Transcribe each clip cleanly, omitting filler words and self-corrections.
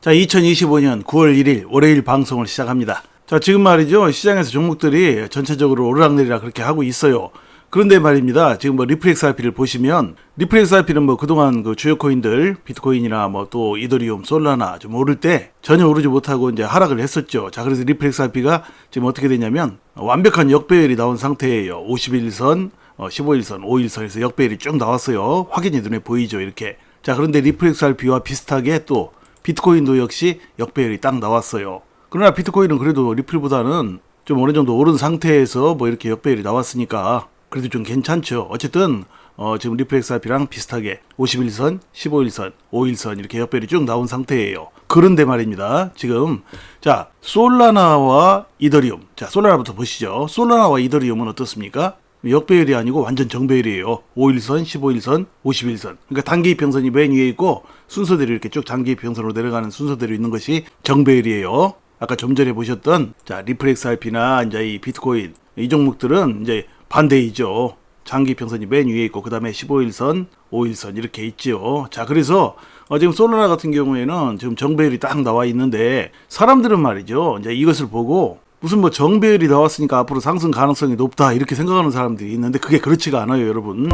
자, 2025년 9월 1일 월요일 방송을 시작합니다. 자, 지금 말이죠. 시장에서 종목들이 전체적으로 오르락내리락 그렇게 하고 있어요. 그런데 말입니다. 지금 뭐 리플렉스 RP를 보시면 리플렉스 RP는 뭐 그동안 그 주요 코인들 비트코인이나 뭐 또 이더리움, 솔라나 좀 오를 때 전혀 오르지 못하고 이제 하락을 했었죠. 자, 그래서 리플렉스 RP가 지금 어떻게 되냐면 완벽한 역배열이 나온 상태예요. 51선, 15일선, 5일선에서 역배열이 쭉 나왔어요. 확연히 눈에 보이죠. 이렇게. 자, 그런데 리플렉스 RP와 비슷하게 또 비트코인도 역시 역배열이 딱 나왔어요. 그러나 비트코인은 그래도 리플보다는 좀 어느 정도 오른 상태에서 뭐 이렇게 역배열이 나왔으니까 그래도 좀 괜찮죠. 어쨌든 지금 리플렉스 RP랑 비슷하게 51선, 15일선, 5일선 이렇게 역배열이 쭉 나온 상태예요. 그런데 말입니다. 지금 자, 솔라나와 이더리움. 자, 솔라나부터 보시죠. 솔라나와 이더리움은 어떻습니까? 역배열이 아니고 완전 정배열이에요. 5일선, 15일선, 51선. 그러니까 단기 이평선이 맨 위에 있고 순서대로 이렇게 쭉 단기 이평선으로 내려가는 순서대로 있는 것이 정배열이에요. 아까 좀 전에 보셨던 자, 리플렉스 RP나 이제 이 비트코인 이 종목들은 이제 반대이죠. 장기 이평선이 맨 위에 있고 그다음에 15일선, 5일선 이렇게 있죠. 자, 그래서 지금 솔라나 같은 경우에는 지금 정배열이 딱 나와 있는데 사람들은 말이죠. 이제 이것을 보고 무슨 뭐 정배열이 나왔으니까 앞으로 상승 가능성이 높다 이렇게 생각하는 사람들이 있는데 그게 그렇지가 않아요, 여러분.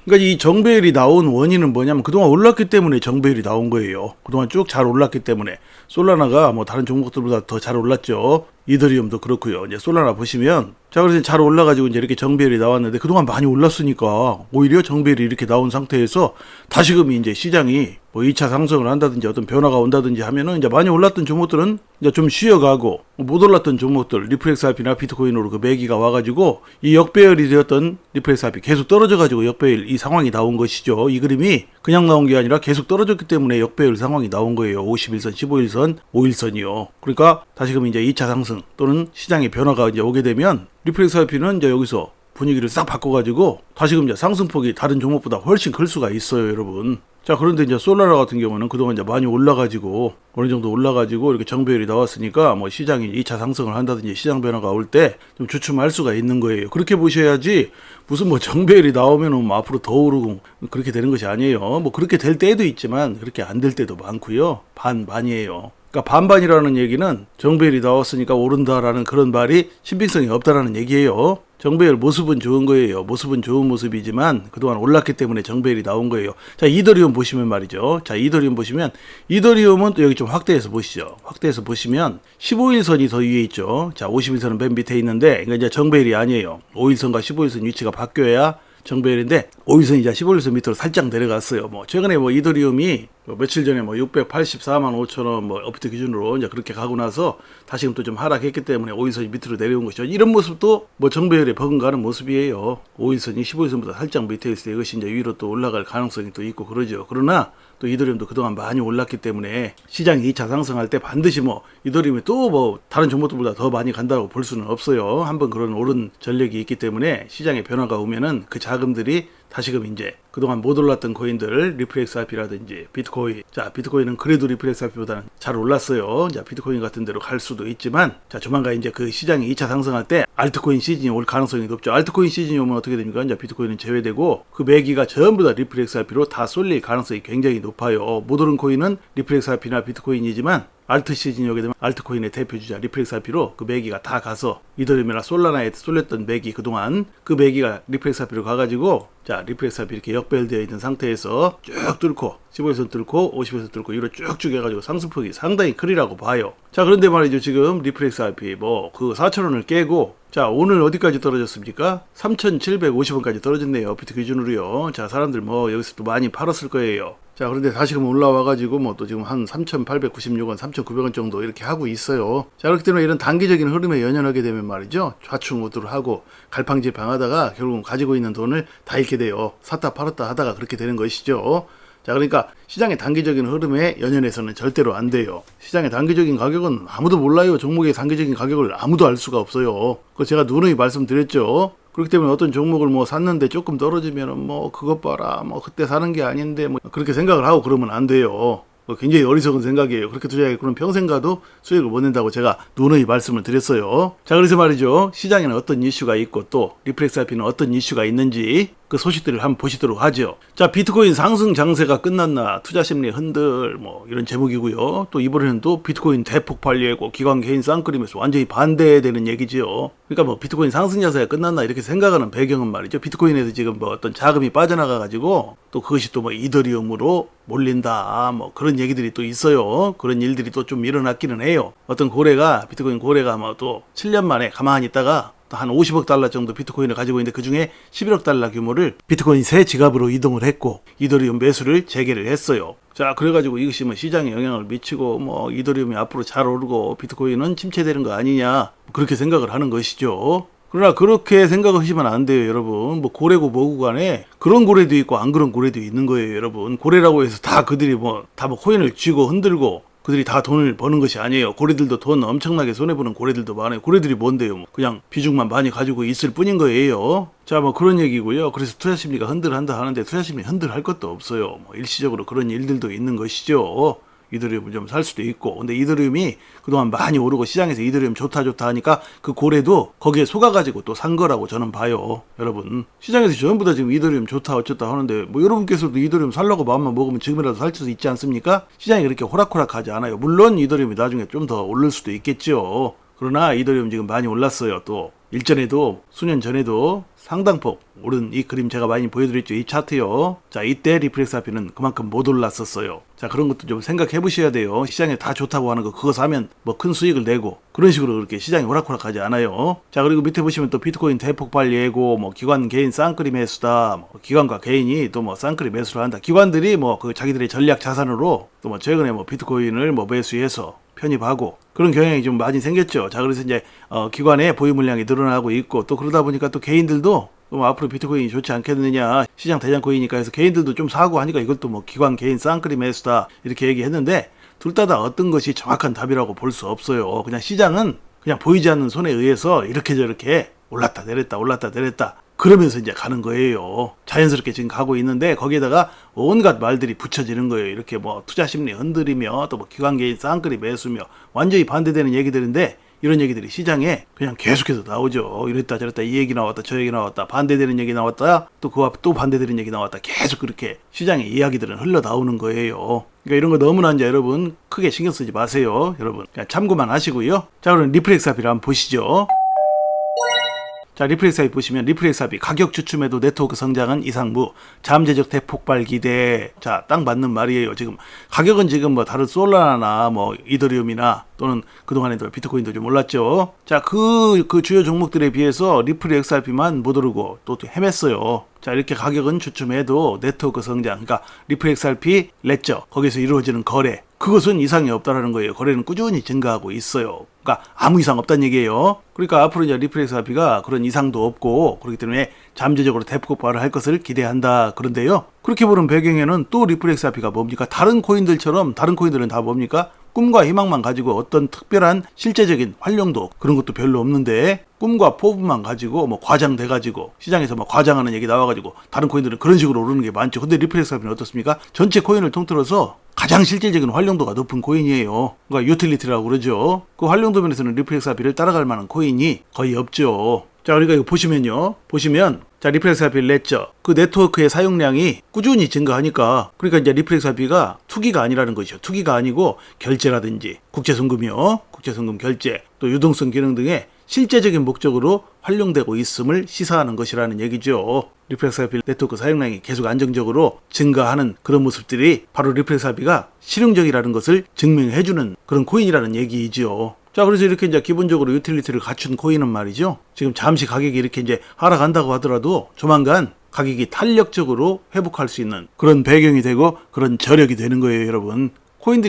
그러니까 이 정배열이 나온 원인은 뭐냐면 그동안 올랐기 때문에 정배열이 나온 거예요. 그동안 쭉 잘 올랐기 때문에. 솔라나가 뭐 다른 종목들보다 더 잘 올랐죠. 이더리움도 그렇고요. 이제 솔라나 보시면 자, 그래서 잘 올라가지고 이제 이렇게 정배열이 나왔는데 그동안 많이 올랐으니까 오히려 정배열이 이렇게 나온 상태에서 다시금 이제 시장이 뭐 2차 상승을 한다든지 어떤 변화가 온다든지 하면은 이제 많이 올랐던 종목들은 이제 좀 쉬어가고 못 올랐던 종목들 리플렉스 RP나 비트코인으로 그 매기가 와가지고 이 역배열이 되었던 리플렉스 RP 계속 떨어져가지고 역배열 이 상황이 나온 것이죠. 이 그림이 그냥 나온 게 아니라 계속 떨어졌기 때문에 역배열 상황이 나온 거예요. 51선, 15일선, 5일선이요. 그러니까 다시금 이제 2차 상승 또는 시장의 변화가 이제 오게 되면 리플렉스 RP는 이제 여기서 분위기를 싹 바꿔가지고 다시금 이제 상승폭이 다른 종목보다 훨씬 클 수가 있어요, 여러분. 자, 그런데 이제 솔라나 같은 경우는 그동안 이제 많이 올라가지고 어느 정도 올라가지고 이렇게 정배열이 나왔으니까 뭐 시장이 2차 상승을 한다든지 시장 변화가 올 때 좀 주춤할 수가 있는 거예요. 그렇게 보셔야지 무슨 뭐 정배열이 나오면은 뭐 앞으로 더 오르고 그렇게 되는 것이 아니에요. 뭐 그렇게 될 때도 있지만 그렇게 안 될 때도 많고요. 반반이에요. 그러니까 반반이라는 얘기는 정배열이 나왔으니까 오른다라는 그런 말이 신빙성이 없다라는 얘기예요. 정배열 모습은 좋은 거예요. 모습은 좋은 모습이지만 그동안 올랐기 때문에 정배열이 나온 거예요. 자, 이더리움 보시면 말이죠. 자, 이더리움 보시면 이더리움은 또 여기 좀 확대해서 보시죠. 확대해서 보시면 15일선이 더 위에 있죠. 자, 50일선은 맨 밑에 있는데 이거 이제 정배열이 아니에요. 5일선과 15일선 위치가 바뀌어야 정배열인데 5일선이 이제 15일선 밑으로 살짝 내려갔어요. 뭐 최근에 뭐 이더리움이 며칠 전에 뭐 684만 5천 원 뭐 업비트 기준으로 이제 그렇게 가고 나서 다시금 또 좀 하락했기 때문에 5일선이 밑으로 내려온 것이죠. 이런 모습도 뭐 정배열에 버금가는 모습이에요. 5일선이 15일선보다 살짝 밑에 있을 때 이것이 이제 위로 또 올라갈 가능성이 또 있고 그러죠. 그러나 또 이더리움도 그동안 많이 올랐기 때문에 시장이 2차 상승할 때 반드시 뭐 이더리움이 또 뭐 다른 종목들보다 더 많이 간다고 볼 수는 없어요. 한번 그런 오른 전력이 있기 때문에 시장에 변화가 오면은 그 자금들이 다시금 이제 그동안 못 올랐던 코인들 리플렉스 RP라든지 비트코인. 자, 비트코인은 그래도 리플렉스 RP보다는 잘 올랐어요. 자, 비트코인 같은 데로 갈 수도 있지만 자, 조만간 이제 그 시장이 2차 상승할 때 알트코인 시즌이 올 가능성이 높죠. 알트코인 시즌이 오면 어떻게 됩니까? 이제 비트코인은 제외되고 그 매기가 전부 다 리플렉스 RP로 다 쏠릴 가능성이 굉장히 높아요. 못 오른 코인은 리플렉스 RP나 비트코인이지만 알트 시즌이 오게 되면 알트코인의 대표주자 리플렉스 RP로 그 매기가 다 가서 이더리움이나 솔라나에 쏠렸던 매기 그동안 그 매기가 리플렉스 RP로 가가지고 자, 리플렉스 RP 이렇게 역배열되어 있는 상태에서 쭉 뚫고 15일선 뚫고 50일선 뚫고 위로 쭉쭉 해가지고 상승폭이 상당히 크리라고 봐요. 자, 그런데 말이죠. 지금 리플렉스 RP 뭐 그 4,000원을 깨고 자, 오늘 어디까지 떨어졌습니까? 3,750원까지 떨어졌네요. 업비트 기준으로요. 자, 사람들 뭐 여기서 또 많이 팔았을 거예요. 자, 그런데 다시금 올라와가지고 뭐 또 지금 한 3,896원, 3,900원 정도 이렇게 하고 있어요. 자, 그렇기 때문에 이런 단기적인 흐름에 연연하게 되면 말이죠. 좌충우돌을 하고 갈팡질팡하다가 결국은 가지고 있는 돈을 다 잃게 돼요. 샀다 팔았다 하다가 그렇게 되는 것이죠. 자, 그러니까 시장의 단기적인 흐름에 연연해서는 절대로 안 돼요. 시장의 단기적인 가격은 아무도 몰라요. 종목의 단기적인 가격을 아무도 알 수가 없어요. 그거 제가 누누이 말씀드렸죠. 그렇기 때문에 어떤 종목을 뭐 샀는데 조금 떨어지면은 뭐 그것 봐라 뭐 그때 사는 게 아닌데 뭐 그렇게 생각을 하고 그러면 안 돼요. 굉장히 어리석은 생각이에요. 그렇게 투자해 그럼 평생 가도 수익을 못 낸다고 제가 누누이 말씀을 드렸어요. 자, 그래서 말이죠. 시장에는 어떤 이슈가 있고 또 리플렉스 RP는 어떤 이슈가 있는지 그 소식들을 한번 보시도록 하죠. 자, 비트코인 상승 장세가 끝났나? 투자 심리 흔들 뭐 이런 제목이고요. 또 이번에는 또 비트코인 대폭발 예고 기관 개인 쌍끌이면서 완전히 반대되는 얘기지요. 그러니까 뭐 비트코인 상승 장세가 끝났나 이렇게 생각하는 배경은 말이죠. 비트코인에서 지금 뭐 어떤 자금이 빠져나가 가지고 또 그것이 또 뭐 이더리움으로 몰린다 뭐 그런 얘기들이 또 있어요. 그런 일들이 또 좀 일어났기는 해요. 어떤 고래가 비트코인 고래가 뭐 또 7년 만에 가만히 있다가 한 50억 달러 정도 비트코인을 가지고 있는데 그중에 11억 달러 규모를 비트코인 새 지갑으로 이동을 했고 이더리움 매수를 재개를 했어요. 자, 그래가지고 이것이 뭐 시장에 영향을 미치고 뭐 이더리움이 앞으로 잘 오르고 비트코인은 침체되는 거 아니냐 그렇게 생각을 하는 것이죠. 그러나 그렇게 생각하시면 안 돼요, 여러분. 뭐 고래고 뭐고 간에 그런 고래도 있고 안 그런 고래도 있는 거예요, 여러분. 고래라고 해서 다 그들이 뭐 코인을 쥐고 흔들고 그들이 다 돈을 버는 것이 아니에요. 고래들도 돈 엄청나게 손해보는 고래들도 많아요. 고래들이 뭔데요? 뭐 그냥 비중만 많이 가지고 있을 뿐인 거예요. 자, 뭐 그런 얘기고요. 그래서 투자심리가 흔들한다 하는데 투자심리 흔들할 것도 없어요. 뭐 일시적으로 그런 일들도 있는 것이죠. 이더리움 좀 살 수도 있고. 근데 이더리움이 그동안 많이 오르고 시장에서 이더리움 좋다 하니까 그 고래도 거기에 속아가지고 또 산 거라고 저는 봐요. 여러분, 시장에서 전부 다 지금 이더리움 좋다 어쩌다 하는데 뭐 여러분께서도 이더리움 살라고 마음만 먹으면 지금이라도 살 수 있지 않습니까? 시장이 그렇게 호락호락하지 않아요. 물론 이더리움이 나중에 좀 더 오를 수도 있겠죠. 그러나 이더리움 지금 많이 올랐어요. 또 일전에도 수년 전에도 상당폭 오른 이 그림 제가 많이 보여드렸죠. 이 차트요. 자, 이때 리플렉스RP는 그만큼 못 올랐었어요. 자, 그런 것도 좀 생각해 보셔야 돼요. 시장에 다 좋다고 하는 거 그거 사면 뭐 큰 수익을 내고 그런 식으로 그렇게 시장이 호락호락하지 않아요. 자, 그리고 밑에 보시면 또 비트코인 대폭발 예고 뭐 기관 개인 쌍끌이 매수다. 뭐 기관과 개인이 또 뭐 쌍끌이 매수를 한다. 기관들이 뭐 그 자기들의 전략 자산으로 또 뭐 최근에 뭐 비트코인을 뭐 매수해서 편입하고 그런 경향이 좀 많이 생겼죠. 자, 그래서 이제 기관의 보유 물량이 늘어나고 있고 또 그러다 보니까 또 개인들도 뭐 앞으로 비트코인이 좋지 않겠느냐 시장 대장코인이니까 해서 개인들도 좀 사고 하니까 이것도 뭐 기관 개인 쌍끌이 매수다 이렇게 얘기했는데 둘 다 어떤 것이 정확한 답이라고 볼 수 없어요. 그냥 시장은 그냥 보이지 않는 손에 의해서 이렇게 저렇게 올랐다 내렸다 그러면서 이제 가는 거예요. 자연스럽게 지금 가고 있는데 거기에다가 온갖 말들이 붙여지는 거예요. 이렇게 뭐 투자 심리 흔들리며 또 뭐 기관 개인 쌍끌이 매수며 완전히 반대되는 얘기들인데 이런 얘기들이 시장에 그냥 계속해서 나오죠. 이랬다 저랬다 이 얘기 나왔다 저 얘기 나왔다 반대되는 얘기 나왔다 또 그와 또 반대되는 얘기 나왔다 계속 그렇게 시장의 이야기들은 흘러나오는 거예요. 그러니까 이런 거 너무나 이제 여러분 크게 신경 쓰지 마세요. 여러분 그냥 참고만 하시고요. 자, 그럼 리플렉스RP를 한번 보시죠. 자, 리플렉스RP 보시면 리플렉스RP 가격 주춤에도 네트워크 성장은 이상무 잠재적 대폭발 기대. 자, 딱 맞는 말이에요. 지금 가격은 지금 뭐 다른 솔라나나 뭐 이더리움이나 또는 그동안에도 비트코인도 좀 올랐죠. 자, 그 주요 종목들에 비해서 리플렉스RP만 못 오르고 또 헤맸어요. 자, 이렇게 가격은 주춤해도 네트워크 성장, 그러니까 리플렉스RP 레저 거기서 이루어지는 거래 그것은 이상이 없다라는 거예요. 거래는 꾸준히 증가하고 있어요. 그러니까 아무 이상 없다는 얘기예요. 그러니까 앞으로 이제 리플렉스RP가 그런 이상도 없고 그렇기 때문에 잠재적으로 대폭발을 할 것을 기대한다. 그런데요, 그렇게 보는 배경에는 또 리플렉스RP가 뭡니까? 다른 코인들처럼 다른 코인들은 다 뭡니까? 꿈과 희망만 가지고 어떤 특별한 실제적인 활용도 그런 것도 별로 없는데 꿈과 포부만 가지고 뭐 과장돼 가지고 시장에서 뭐 과장하는 얘기 나와 가지고 다른 코인들은 그런 식으로 오르는 게 많죠. 근데 리플렉스RP는 어떻습니까? 전체 코인을 통틀어서 가장 실질적인 활용도가 높은 코인이에요. 그러니까 유틸리티라고 그러죠. 그 활용도 면에서는 리플렉스RP를 따라갈 만한 코인이 거의 없죠. 자, 그러니까 이거 보시면 자, 리플렉스RP 레저 그 네트워크의 사용량이 꾸준히 증가하니까 그러니까 이제 리플렉스RP가 투기가 아니라는 것이죠. 투기가 아니고 결제라든지 국제송금이요, 국제송금 결제 또 유동성 기능 등의 실제적인 목적으로 활용되고 있음을 시사하는 것이라는 얘기죠. 리플렉스RP 네트워크 사용량이 계속 안정적으로 증가하는 그런 모습들이 바로 리플렉스RP가 실용적이라는 것을 증명해주는 그런 코인이라는 얘기이죠. 자, 그래서 이렇게 이제 기본적으로 유틸리티를 갖춘 코인은 말이죠. 지금 잠시 가격이 이렇게 이제 하락한다고 하더라도 조만간 가격이 탄력적으로 회복할 수 있는 그런 배경이 되고 그런 저력이 되는 거예요, 여러분.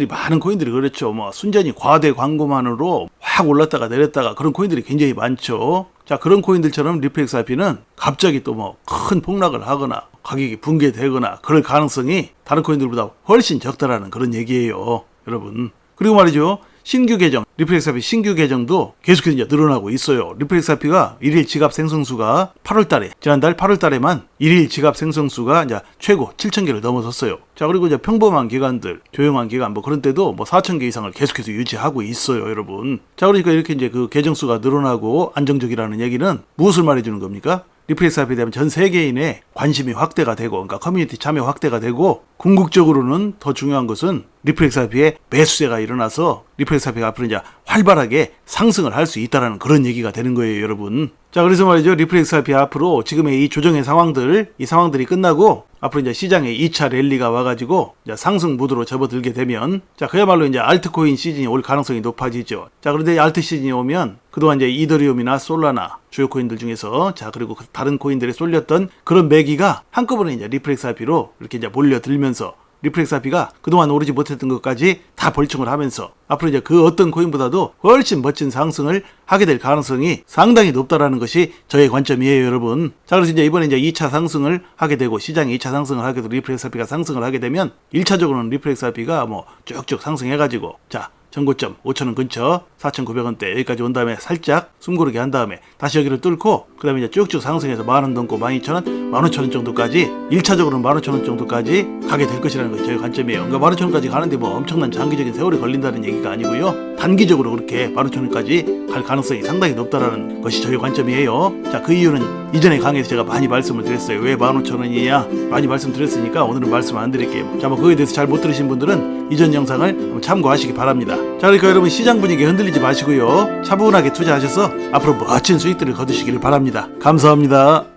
많은 코인들이 그렇죠. 뭐 순전히 과대 광고만으로 확 올랐다가 내렸다가 그런 코인들이 굉장히 많죠. 자, 그런 코인들처럼 리플렉스RP는 갑자기 또 뭐 큰 폭락을 하거나 가격이 붕괴되거나 그럴 가능성이 다른 코인들보다 훨씬 적다라는 그런 얘기예요, 여러분. 그리고 말이죠. 신규 계정, 리플렉스RP 신규 계정도 계속해서 이제 늘어나고 있어요. 리플렉스RP가 일일 지갑 생성수가 지난달 8월달에만 일일 지갑 생성수가 이제 최고 7,000개를 넘어섰어요. 자, 그리고 이제 평범한 기관들, 조용한 기관 뭐 그런 때도 뭐 4,000개 이상을 계속해서 유지하고 있어요, 여러분. 자, 그러니까 이렇게 이제 그 계정 수가 늘어나고 안정적이라는 얘기는 무엇을 말해주는 겁니까? 리플렉스 IP에 대한 전 세계인의 관심이 확대가 되고, 그러니까 커뮤니티 참여 확대가 되고, 궁극적으로는 더 중요한 것은 리플렉스 IP에 매수세가 일어나서 리플렉스 IP가 앞으로 이제 활발하게 상승을 할 수 있다라는 그런 얘기가 되는 거예요, 여러분. 자, 그래서 말이죠. 리플렉스 IP 앞으로 지금의 이 조정의 상황들, 이 상황들이 끝나고 앞으로 이제 시장에 2차 랠리가 와가지고 이제 상승 무드로 접어들게 되면, 자, 그야말로 이제 알트코인 시즌이 올 가능성이 높아지죠. 자, 그런데 알트 시즌이 오면 그동안 이제 이더리움이나 솔라나 주요 코인들 중에서, 자, 그리고 다른 코인들에 쏠렸던 그런 매기가 한꺼번에 이제 리플렉스 IP로 이렇게 이제 몰려들면서 리플렉스 IP가 그동안 오르지 못했던 것까지 다 벌충을 하면서 앞으로 이제 그 어떤 코인보다도 훨씬 멋진 상승을 하게 될 가능성이 상당히 높다라는 것이 저의 관점이에요, 여러분. 자, 그래서 이제 이번에 이제 2차 상승을 하게 되고, 시장이 2차 상승을 하게 되고, 리플렉스 IP가 상승을 하게 되면 1차적으로는 리플렉스 IP가 뭐 쭉쭉 상승해가지고, 자, 전고점 5,000원 근처 4,900원대 여기까지 온 다음에 살짝 숨고르게 한 다음에 다시 여기를 뚫고, 그 다음에 이제 쭉쭉 상승해서 만원 넘고 12,000원, 15,000원 정도까지, 1차적으로는 15,000원 정도까지 가게 될 것이라는 것이 저희 관점이에요. 그러니까 15,000원까지 가는데 뭐 엄청난 장기적인 세월이 걸린다는 얘기가 아니고요. 단기적으로 그렇게 15,000원까지 갈 가능성이 상당히 높다라는 것이 저희 관점이에요. 자, 그 이유는 이전에 강의에서 제가 많이 말씀을 드렸어요. 왜 15,000원이냐 많이 말씀드렸으니까 오늘은 말씀 안 드릴게요. 자, 뭐 그거에 대해서 잘 못 들으신 분들은 이전 영상을 한번 참고하시기 바랍니다. 자, 그러니까 여러분 시장 분위기 흔들리지 마시고요. 차분하게 투자하셔서 앞으로 멋진 수익들을 거두시기를 바랍니다. 감사합니다.